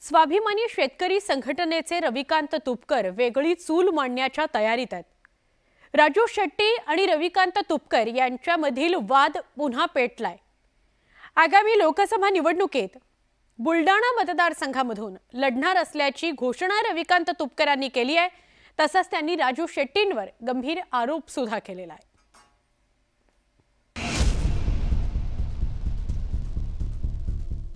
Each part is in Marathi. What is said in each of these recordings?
स्वाभिमानी शेतकरी संघटनेचे रविकांत तुपकर वेगळी चूल मांडण्याच्या तयारीत आहेत। राजू शेट्टी आणि रविकांत तुपकर यांच्यामधील वाद पुन्हा पेटलाय। आगामी लोकसभा निवडणुकीत बुलढाणा मतदारसंघामधून लढणार असल्याची घोषणा रविकांत तुपकरांनी केली आहे। तसंच त्यांनी राजू शेट्टींवर गंभीर आरोप सुद्धा केलेला आहे।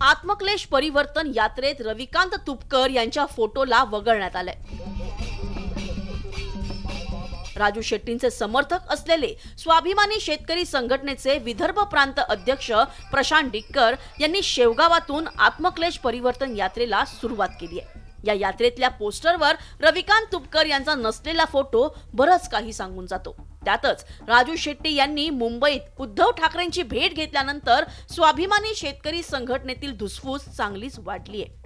आत्मक्लेश परिवर्तन यात्रेत रविकांत तुपकर यांच्या फोटोला वगळण्यात आले। राजू शेट्टींचे समर्थक असलेले स्वाभिमानी शेतकरी संघटनेचे विदर्भ प्रांत अध्यक्ष प्रशांत डिक्कर यांनी शेवगावातून आत्मक्लेश परिवर्तन यात्रेला सुरुवात केली आहे। या यात्रेतल्या पोस्टरवर रविकांत तुपकर यांचा नसलेला फोटो बरंच काही सांगून जातो। त्यातच राजू शेट्टी यांनी मुंबईत उद्धव ठाकरेंची भेट घेतल्यानंतर स्वाभिमानी शेतकरी संघटनेतील धुसफूस चांगलीच वाढली आहे।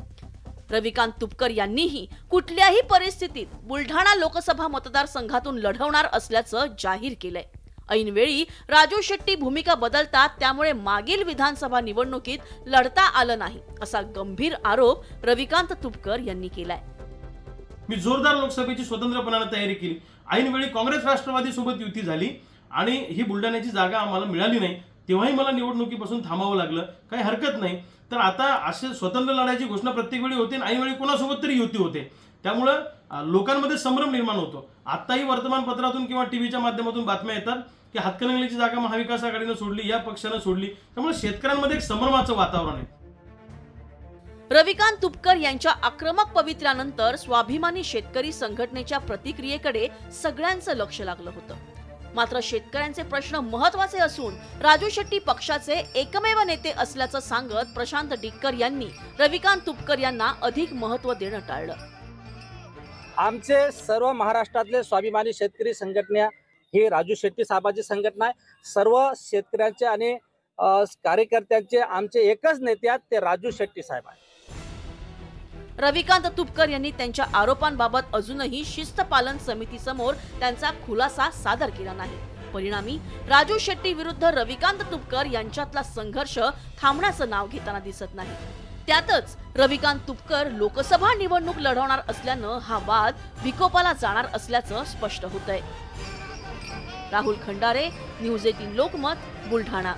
रविकांत तुपकर यांनीही कुठल्याही परिस्थितीत बुलढाणा लोकसभा मतदारसंघातून लढवणार असल्याचं जाहीर केलंय। ऐनवेळी राजू शेट्टी भूमिका बदलतात, त्यामुळे मागील विधानसभा निवडणुकीत लढता आलं नाही असा गंभीर आरोप रविकांत तुपकर यांनी केलाय। मी जोरदार लोकसभेची स्वतंत्रपणाने तयारी केली। ऐनवेळी काँग्रेस राष्ट्रवादी सोबत युती झाली आणि ही बुलढाण्याची जागा आम्हाला मिळाली नाही, तेव्हाही मला निवडणुकीपासून थांबावं लागलं। काही हरकत नाही। तर आता असे स्वतंत्र लढायची घोषणा प्रत्येक वेळी होते आणि ऐनवेळी कोणासोबत तरी युती होते, त्यामुळे लोकांमध्ये संभ्रम निर्माण होतो। आताही वर्तमानपत्रातून किंवा टीव्हीच्या माध्यमातून बातम्या येतात की हातकणंगलेची जागा महाविकास आघाडीने सोडली, या पक्षाने सोडली, त्यामुळे शेतकऱ्यांमध्ये एक संभ्रमाचं वातावरण आहे। रविकांत तुपकर यांच्या आक्रमक पवित्र्यानंतर स्वाभिमानी शेतकरी संघटनेच्या प्रतिक्रियेकडे सगळ्यांचं लक्ष लागलं होतं। मात्र शेतकऱ्यांचे प्रश्न महत्त्वाचे असून राजू शेट्टी पक्षाचे एकमेव नेते असल्याचं सांगत प्रशांत डिक्कर यांनी रविकांत तुपकर यांना अधिक महत्त्व देणं टाळलं। आमचे सर्व महाराष्ट्रातले स्वाभिमानी शेतकरी संघटना ही राजू शेट्टी साहेबांची संघटना आहे। सर्व शेतकऱ्यांचे आणि कार्यकर्त्यांचे आमचे एकच नेते आहेत, ते राजू शेट्टी साहेब आहेत। रविकांत तुपकर यांनी त्यांच्या आरोपांबाबत अजूनही शिस्त पालन समितीसमोर त्यांचा खुलासा सादर केला नाही। परिणामी राजू शेट्टी विरुद्ध रविकांत तुपकर यांच्यातला संघर्ष थांबण्याचं नाव घेताना दिसत नाही। त्यातच रविकांत तुपकर लोकसभा निवडणूक लढवणार असल्यानं हा वाद विकोपाला जाणार असल्याचं स्पष्ट होतंय। राहुल खंडारे, न्यूज 18 लोकमत, बुलढाणा।